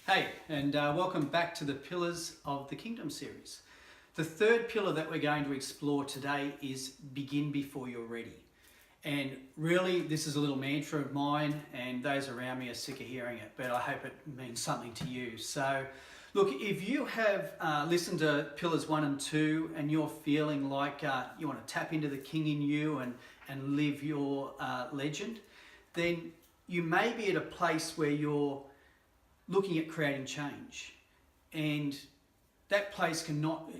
Hey, and welcome back to the Pillars of the Kingdom series. The third pillar that we're going to explore today is begin before you're ready. And really, this is a little mantra of mine, and those around me are sick of hearing it, but I hope it means something to you. So, look, if you have listened to Pillars 1 and 2 and you're feeling like you want to tap into the King in you and live your legend, then you may be at a place where you're looking at creating change, and that place cannot,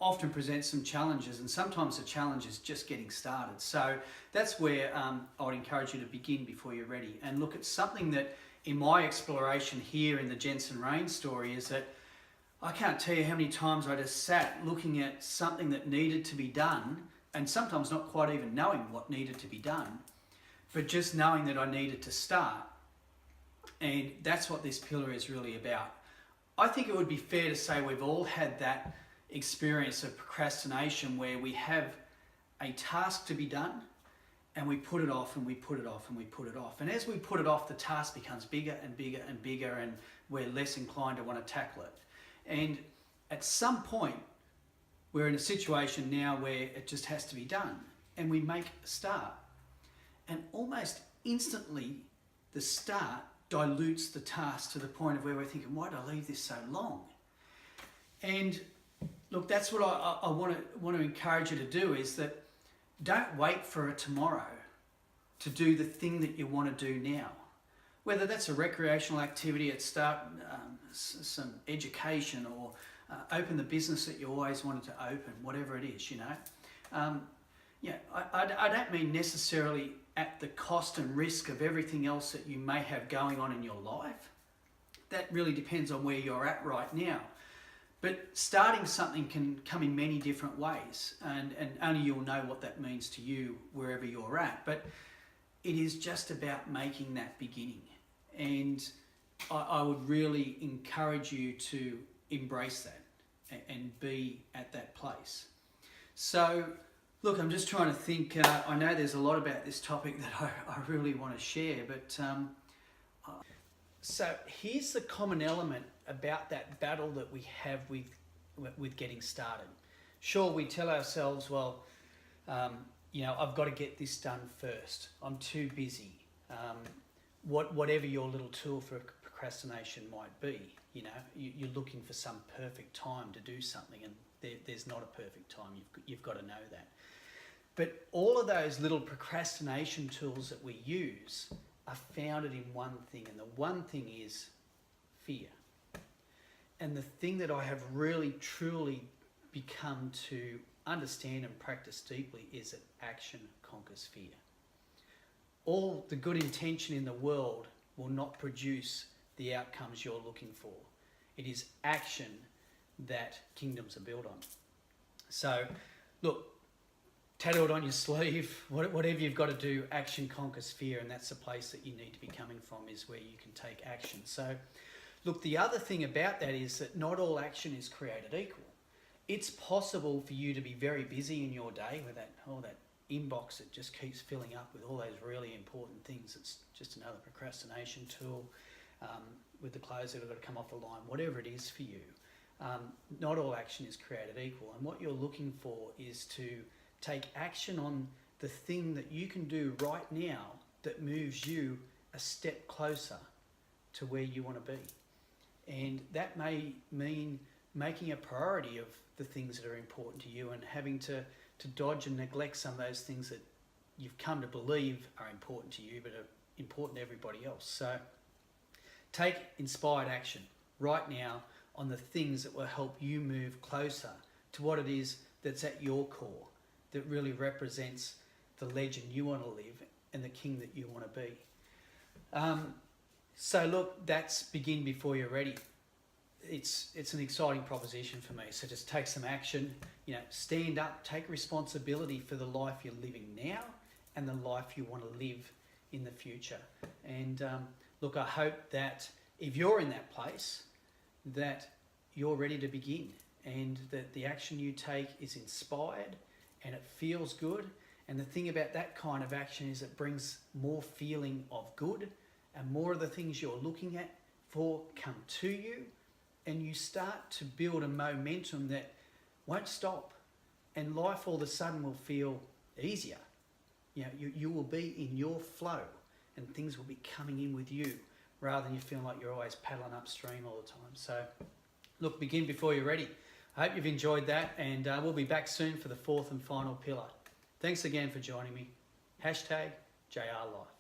often presents some challenges, and sometimes the challenge is just getting started. So that's where I would encourage you to begin before you're ready, and look at something that in my exploration here in the Jensen rain story is that I can't tell you how many times I just sat looking at something that needed to be done, and sometimes not quite even knowing what needed to be done, but just knowing that I needed to start. And that's what this pillar is really about. I think it would be fair to say we've all had that experience of procrastination where we have a task to be done and we put it off and we put it off and we put it off. And as we put it off, the task becomes bigger and bigger and bigger, and we're less inclined to want to tackle it. And at some point, we're in a situation now where it just has to be done, and we make a start. And almost instantly, the start dilutes the task to the point of where we're thinking, why did I leave this so long? And look, that's what I want to encourage you to do, is that don't wait for a tomorrow to do the thing that you want to do now. Whether that's a recreational activity at start, some education, or open the business that you always wanted to open, whatever it is, I don't mean necessarily at the cost and risk of everything else that you may have going on in your life. That really depends on where you're at right now. But starting something can come in many different ways, and only you'll know what that means to you wherever you're at. But it is just about making that beginning. And I would really encourage you to embrace that and be at that place. So, look, I'm just trying to think. I know there's a lot about this topic that I really want to share, but so here's the common element about that battle that we have with getting started. Sure, we tell ourselves, well, I've got to get this done first. I'm too busy. Whatever your little tool for procrastination might be, you're looking for some perfect time to do something, and there's not a perfect time. You've got to know that. But all of those little procrastination tools that we use are founded in one thing, and the one thing is fear. And the thing that I have really, truly become to understand and practice deeply is that action conquers fear. All the good intention in the world will not produce the outcomes you're looking for. It is action that kingdoms are built on. So, look, tattoo it on your sleeve, whatever you've got to do, action conquers fear, and that's the place that you need to be coming from, is where you can take action. So, look, the other thing about that is that not all action is created equal. It's possible for you to be very busy in your day with that inbox that just keeps filling up with all those really important things. It's just another procrastination tool, with the clothes that have got to come off the line, whatever it is for you. Not all action is created equal, and what you're looking for is to take action on the thing that you can do right now that moves you a step closer to where you want to be. And that may mean making a priority of the things that are important to you, and having to dodge and neglect some of those things that you've come to believe are important to you but are important to everybody else. So take inspired action right now on the things that will help you move closer to what it is that's at your core, that really represents the legend you want to live and the king that you want to be. So look, that's begin before you're ready. It's an exciting proposition for me. So just take some action, stand up, take responsibility for the life you're living now and the life you want to live in the future. And look, I hope that if you're in that place, that you're ready to begin, and that the action you take is inspired and it feels good. And the thing about that kind of action is it brings more feeling of good, and more of the things you're looking at for come to you, and you start to build a momentum that won't stop, and life all of a sudden will feel easier. You know, you will be in your flow, and things will be coming in with you rather than you feeling like you're always paddling upstream all the time. So look, begin before you're ready. I hope you've enjoyed that, and we'll be back soon for the fourth and final pillar. Thanks again for joining me. #JR Life.